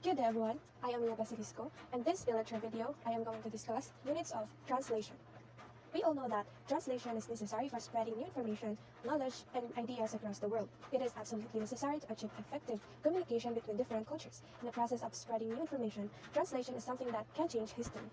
Good day everyone, I am your BASILISCO, and this lecture video I am going to discuss units of translation. We all know that translation is necessary for spreading new information, knowledge, and ideas across the world. It is absolutely necessary to achieve effective communication between different cultures. In the process of spreading new information, translation is something that can change history.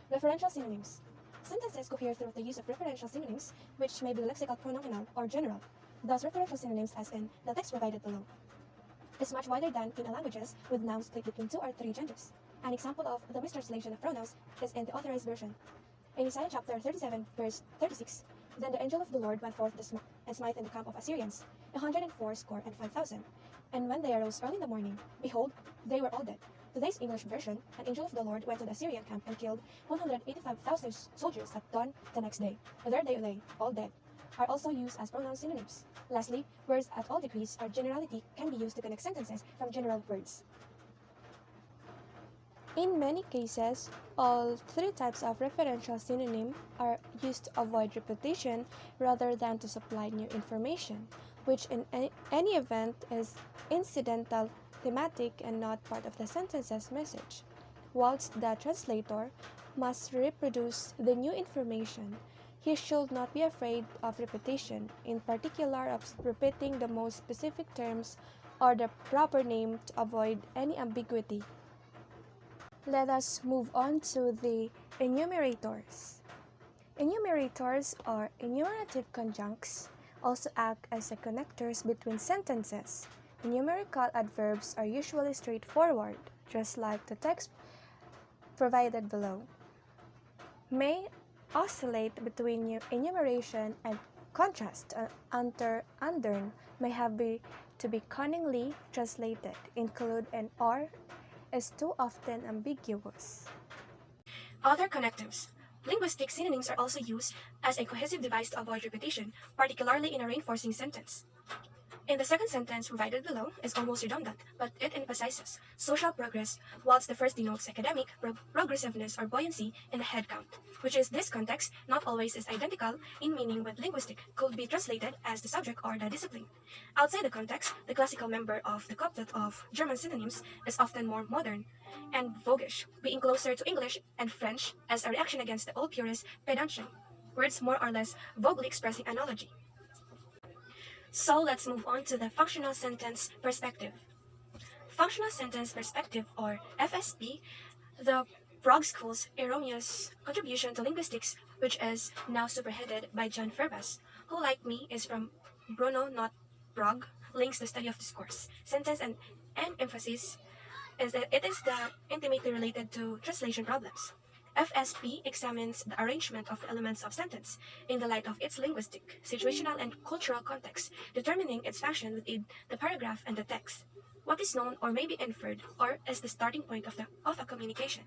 Referential synonyms. Sentences cohere through the use of referential synonyms, which may be lexical, pronominal, or general. Thus, referential synonyms, as in the text provided below, is much wider than in languages with nouns split between 2 or 3 genders. An example of the mistranslation of pronouns is in the Authorized Version. In Isaiah chapter 37, verse 36, Then the angel of the Lord went forth and smite in the camp of Assyrians 180,500. And when they arose early in the morning, behold, they were all dead. Today's English version, an angel of the Lord went to the Assyrian camp and killed 185,000 soldiers at dawn the next day. There they lay, all dead, are also used as pronoun synonyms. Lastly, words at all degrees or generality can be used to connect sentences from general words. In many cases, all three types of referential synonym are used to avoid repetition rather than to supply new information, which in any event is incidental, thematic, and not part of the sentence's message, whilst the translator must reproduce the new information. He should not be afraid of repetition, in particular of repeating the most specific terms or the proper name to avoid any ambiguity. Let us move on to the enumerators. Enumerators or enumerative conjuncts also act as the connectors between sentences. Numerical adverbs are usually straightforward, just like the text provided below. May oscillate between enumeration and contrast. Undern may have to be cunningly translated. Include and or is too often ambiguous. Other connectives. Linguistic synonyms are also used as a cohesive device to avoid repetition, particularly in a reinforcing sentence. In the second sentence provided below is almost redundant, but it emphasizes social progress, whilst the first denotes academic progressiveness or buoyancy in the head count, which is this context not always is identical in meaning with linguistic, could be translated as the subject or the discipline. Outside the context, the classical member of the couplet of German synonyms is often more modern and voguish, being closer to English and French as a reaction against the old purist pedantian, words more or less vaguely expressing analogy. So let's move on to the functional sentence perspective. Functional sentence perspective, or FSP, the Prague School's erroneous contribution to linguistics, which is now superheaded by John Ferbas, who, like me, is from Brno, not Prague, links the study of discourse, sentence, and emphasis is that it is intimately related to translation problems. FSP examines the arrangement of the elements of sentence in the light of its linguistic, situational, and cultural context, determining its function within the paragraph and the text. What is known or may be inferred or is the starting point of a communication.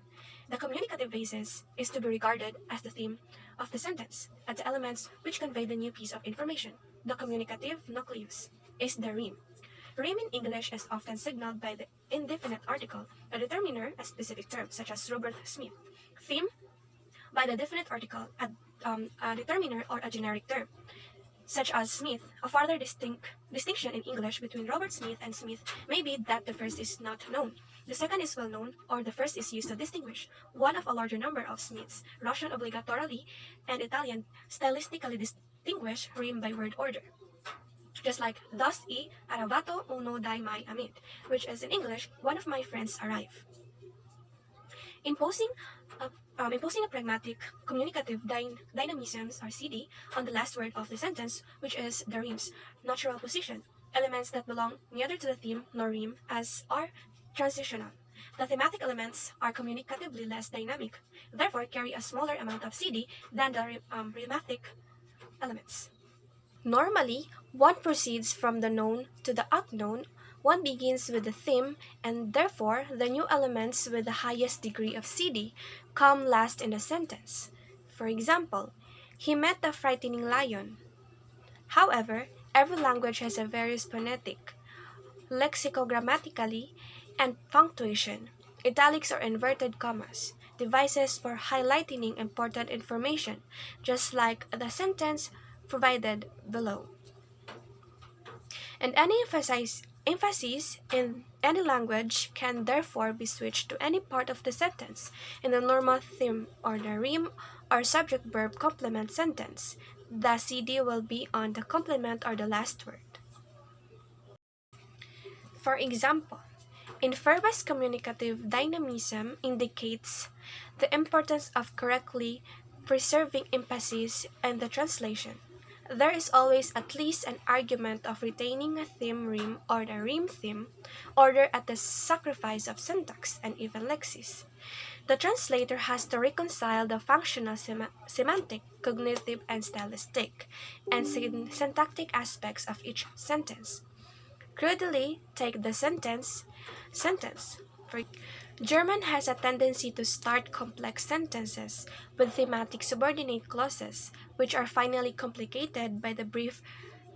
The communicative basis is to be regarded as the theme of the sentence, and the elements which convey the new piece of information. The communicative nucleus is the rime. Rime in English is often signaled by the indefinite article, a determiner, a specific term, such as Robert Smith. Theme by the definite article, a determiner or a generic term, such as Smith. A further distinction in English between Robert Smith and Smith may be that the first is not known, the second is well known, or the first is used to distinguish one of a larger number of Smiths. Russian obligatorily and Italian stylistically distinguish rime by word order, just like thus I arrivato uno dai miei amici, which is in English, one of my friends arrive. Imposing a pragmatic communicative dynamisms or CD on the last word of the sentence, which is the rime's natural position, elements that belong neither to the theme nor rime as are transitional. The thematic elements are communicatively less dynamic, therefore carry a smaller amount of CD than the rhythmic elements. Normally, one proceeds from the known to the unknown. One begins with the theme, and therefore the new elements with the highest degree of CD come last in the sentence. For example, he met a frightening lion. However, every language has a various phonetic, lexicogrammatically, and punctuation, italics or inverted commas, devices for highlighting important information, just like the sentence provided below. And any Emphasis in any language can therefore be switched to any part of the sentence in the normal theme or the rime or subject verb complement sentence. The CD will be on the complement or the last word. For example, in verbose communicative dynamism indicates the importance of correctly preserving emphasis in the translation. There is always at least an argument of retaining a theme rime or the rime theme order at the sacrifice of syntax and even lexis. The translator has to reconcile the functional, semantic, cognitive, and stylistic, and syntactic aspects of each sentence. Crudely, take the sentence. For German has a tendency to start complex sentences with thematic subordinate clauses, which are finally complicated by the brief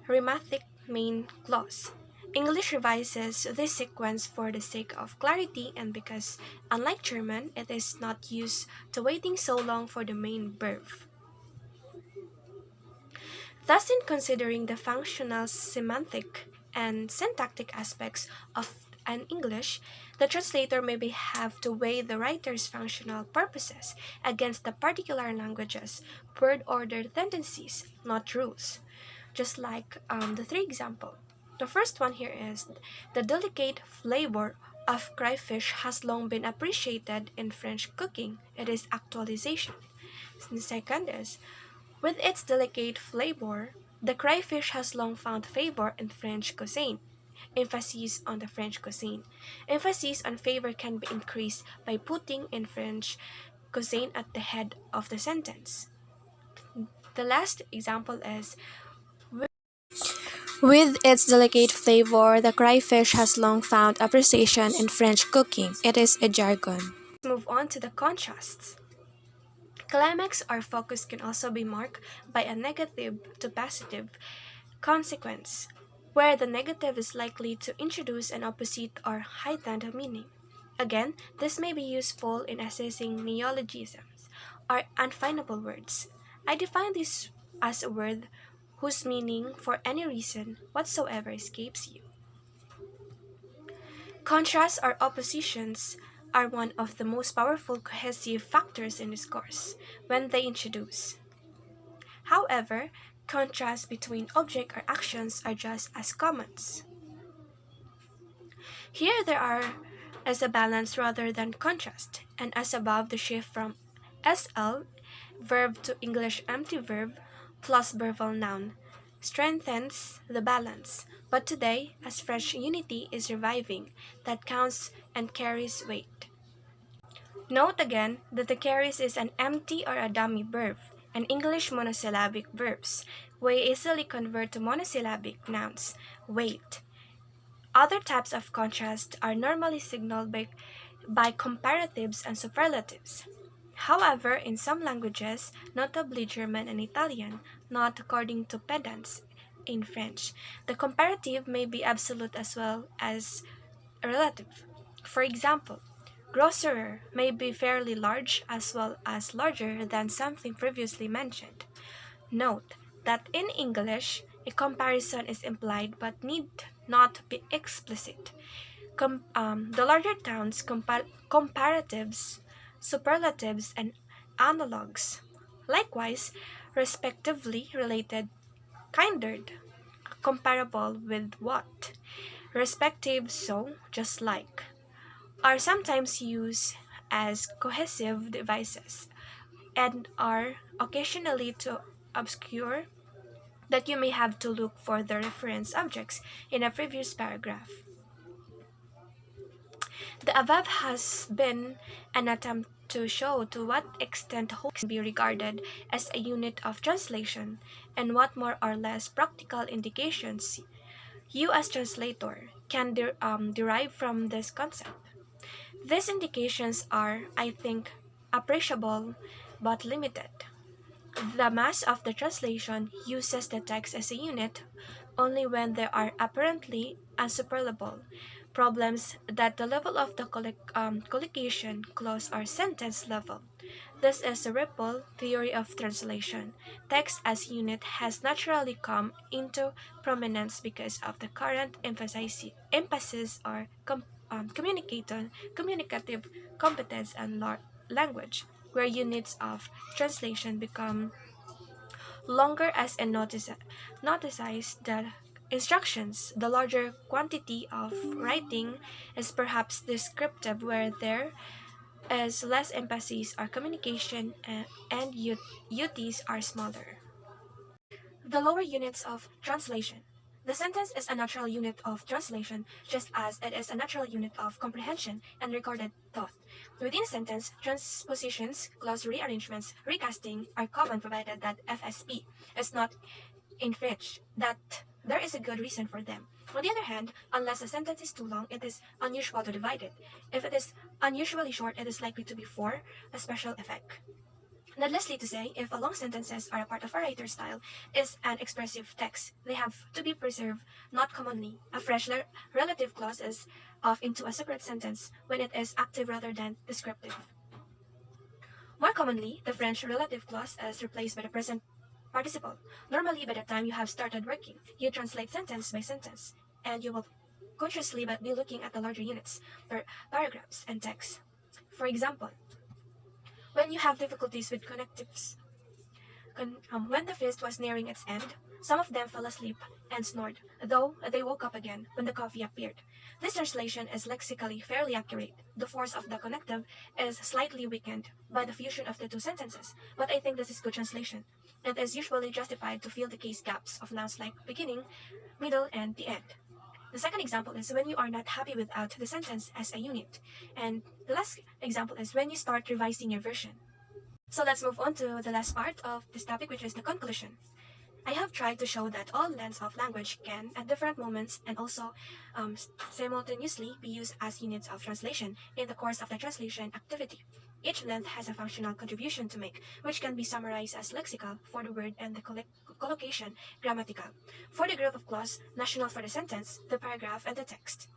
rhematic main clause. English revises this sequence for the sake of clarity and because, unlike German, it is not used to waiting so long for the main verb. Thus, in considering the functional, semantic, and syntactic aspects of an English, the translator may have to weigh the writer's functional purposes against the particular language's word order tendencies, not rules. Just like the three example. The first one here is the delicate flavor of crayfish has long been appreciated in French cooking. It is actualization. The second is with its delicate flavor, the crayfish has long found favor in French cuisine. Emphasis on the French cuisine. Emphasis on favor can be increased by putting in French cuisine at the head of the sentence. The last example is with its delicate flavor, the crayfish has long found appreciation in French cooking. It is a jargon. Move on to the contrasts. Climax or focus can also be marked by a negative to positive consequence, where the negative is likely to introduce an opposite or heightened meaning. Again, this may be useful in assessing neologisms or unfindable words. I define this as a word whose meaning, for any reason whatsoever, escapes you. Contrasts or oppositions are one of the most powerful cohesive factors in discourse when they introduce. However, contrasts between objects or actions are just as common. Here there are as a balance rather than contrast, and as above the shift from SL, verb to English empty verb, plus verbal noun, strengthens the balance. But today, as fresh unity is reviving, that counts and carries weight. Note again that the carries is an empty or a dummy verb, and English monosyllabic verbs. We easily convert to monosyllabic nouns. Weight. Other types of contrast are normally signaled by comparatives and superlatives. However, in some languages, notably German and Italian, not according to pedants in French, the comparative may be absolute as well as relative. For example, grosser may be fairly large as well as larger than something previously mentioned. Note that in English, a comparison is implied but need not be explicit. The larger towns, comparatives, superlatives, and analogues. Likewise, respectively related, kindred, comparable with what, respective, so, just like, are sometimes used as cohesive devices and are occasionally to obscure that you may have to look for the reference objects in a previous paragraph. The above has been an attempt to show to what extent hope can be regarded as a unit of translation and what more or less practical indications you as translator can derive from this concept. These indications are, I think, appreciable but limited. The mass of the translation uses the text as a unit only when there are apparently insuperable problems that the level of the collocation clause or sentence level. This is the ripple theory of translation. Text as unit has naturally come into prominence because of the current emphasis on communicative competence and language, where units of translation become longer as a notices the instructions. The larger quantity of writing is perhaps descriptive, where there is less emphasis or communication and UTs are smaller. The lower units of translation. The sentence is a natural unit of translation, just as it is a natural unit of comprehension and recorded thought. Within a sentence, transpositions, clause rearrangements, recasting are common provided that FSP is not infringed, that there is a good reason for them. On the other hand, unless a sentence is too long, it is unusual to divide it. If it is unusually short, it is likely to be for a special effect. Needlessly to say, if a long sentences are a part of a writer's style, is an expressive text, they have to be preserved, not commonly. A fresh relative clause is off into a separate sentence when it is active rather than descriptive. More commonly, the French relative clause is replaced by the present participle. Normally, by the time you have started working, you translate sentence by sentence, and you will consciously be looking at the larger units, paragraphs, and text. For example, when you have difficulties with connectives, when the feast was nearing its end, some of them fell asleep and snored, though they woke up again when the coffee appeared. This translation is lexically fairly accurate. The force of the connective is slightly weakened by the fusion of the two sentences, but I think this is good translation. It is usually justified to fill the case gaps of nouns like beginning, middle, and the end. The second example is when you are not happy without the sentence as a unit. And the last example is when you start revising your version. So let's move on to the last part of this topic, which is the conclusion. I have tried to show that all lengths of language can, at different moments and also simultaneously, be used as units of translation in the course of the translation activity. Each length has a functional contribution to make, which can be summarized as lexical for the word and the collocation grammatical. For the group of clause, national for the sentence, the paragraph, and the text.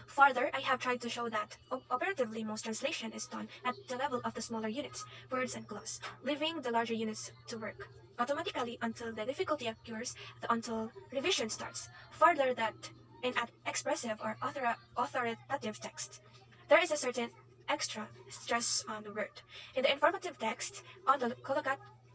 Further, I have tried to show that operatively most translation is done at the level of the smaller units, words and clause, leaving the larger units to work automatically until the difficulty occurs, until revision starts. Further, that in an expressive or authoritative text, there is a certain extra stress on the word. In the informative text, on the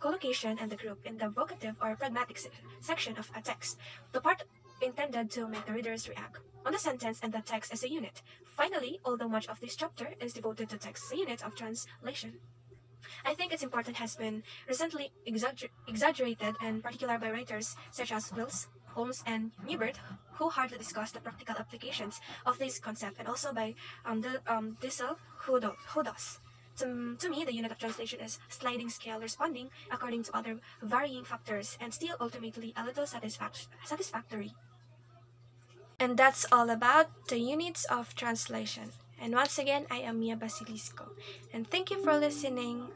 collocation and the group in the vocative or pragmatic section of a text, the part intended to make the readers react on the sentence and the text as a unit. Finally, although much of this chapter is devoted to text as a unit of translation, I think its importance has been recently exaggerated, in particular by writers such as Wills, Holmes, and Newbert, who hardly discuss the practical applications of this concept, and also by Diesel, who does. To me, the unit of translation is sliding scale responding according to other varying factors and still ultimately a little satisfactory. And that's all about the units of translation. And once again, I am Mia Basilisco. And thank you for listening.